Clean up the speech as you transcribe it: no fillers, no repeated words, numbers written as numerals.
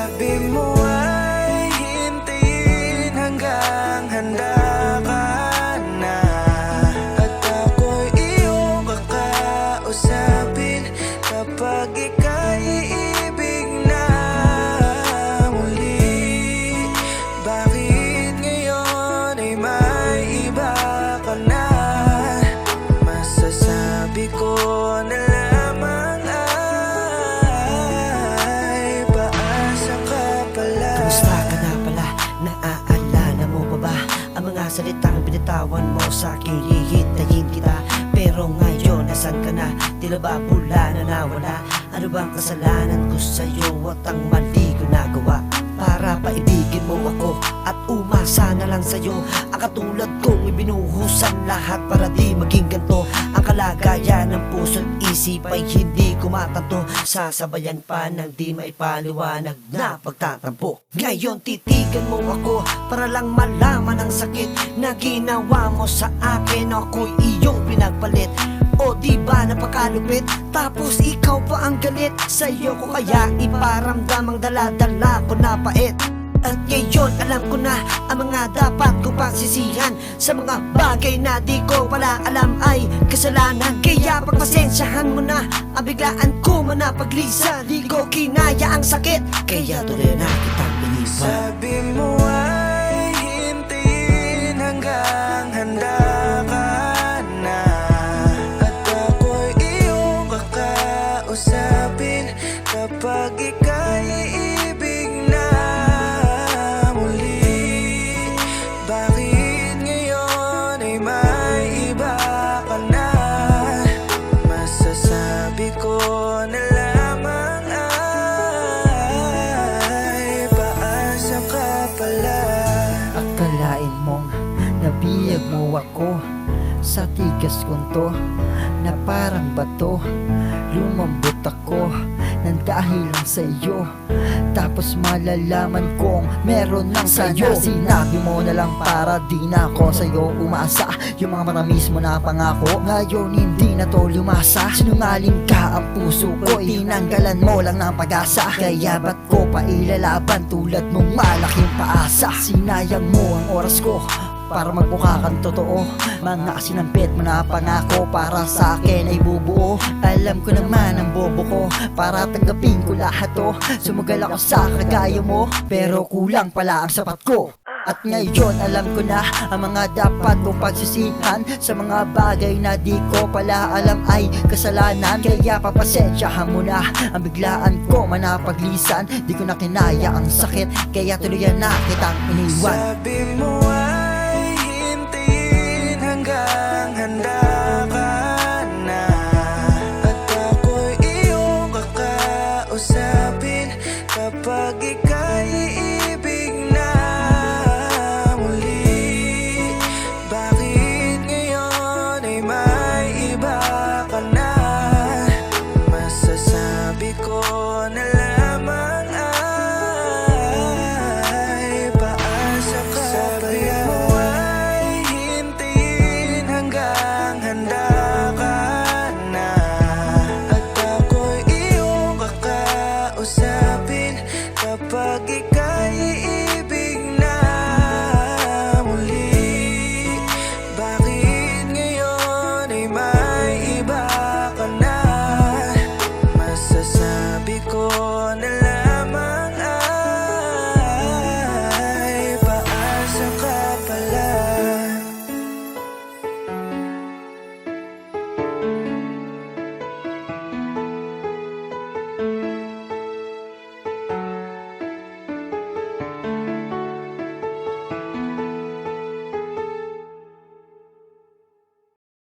Sabi mo ay hintayin hanggang handa ka na, at ako'y iyong kakausapin kapag ika'y iibig na muli. Bakit ngayon ay may iba ka na? Masasabi ko na lamang ay paasa ka pala. Kamusta ka na pala? Naaalala mo pa ba ang mga salitang binitawan mo sa akin? Hihintayin kita, pero ngayon nasan ka na? Tila ba pula na nawala? Ano bang kasalanan ko sa'yo at ang mali ko nagawa para paibigin mo ako at umasa na lang sa'yo? Ang katulad kong ibinuhusan lahat para di maging ganto. Ang kalagayan ng puso't isip ay hindi ko matanto. Sasabayan pa ng di maipaliwanag na pagtatampo. Ngayon titigan mo ako para lang malaman ang sakit na ginawa mo sa akin. Ako'y iyong pinagpalit. O di ba napakalupit? Tapos ikaw pa ang galit. Sa'yo ko kaya iparamdam ang dala-dala ko na pait. At ngayon alam ko na ang mga dapat ko pagsisihan sa mga bagay na di ko pala alam ay kasalanan. Kaya pagpasensyahan mo na ang biglaan ko manapaglisan. Di ko kinaya ang sakit, kaya tuloy na kitang iniwan. Sabi mo ay hintayin hanggang handa ka na, at ako'y iyong kakausapin kapag ika'y iibig na muli. Bakit ngayon ay may iba ka na? Masasabi ko na lamang ay paasa ka pala. Akalain mong nabiyag mo ako sa tigas kong to, na parang bato. Lumambot ako nang dahil lang sa'yo, tapos malalaman kong meron lang sa'yo. Sinabi mo na lang para di na ako sa'yo umasa. Yung mga matamis mo na pangako ngayon hindi na to lumasa. Sinungaling ka, ang puso ko tinanggalan mo lang ng pag-asa. Kaya ba't ko pa ilalaban tulad mong malaking paasa? Sinayang mo ang oras ko para magmukha kang totoo. Mga sinampit mo na pangako para sa akin ay bubuo. Alam ko naman ang bobo ko para tanggapin ko lahat to. Sumugal ako sa kagaya mo, pero kulang pala ang sapat ko. At ngayon alam ko na ang mga dapat kong pagsisihan sa mga bagay na di ko pala alam ay kasalanan. Kaya papasensyahan mo na ang biglaan ko manapaglisan. Di ko na kinaya ang sakit, kaya tuluyan na kitang iniwan. Sabi mo ay hintayin hanggang handa ka na, at ako'y iyong kakausapin kapag ika'y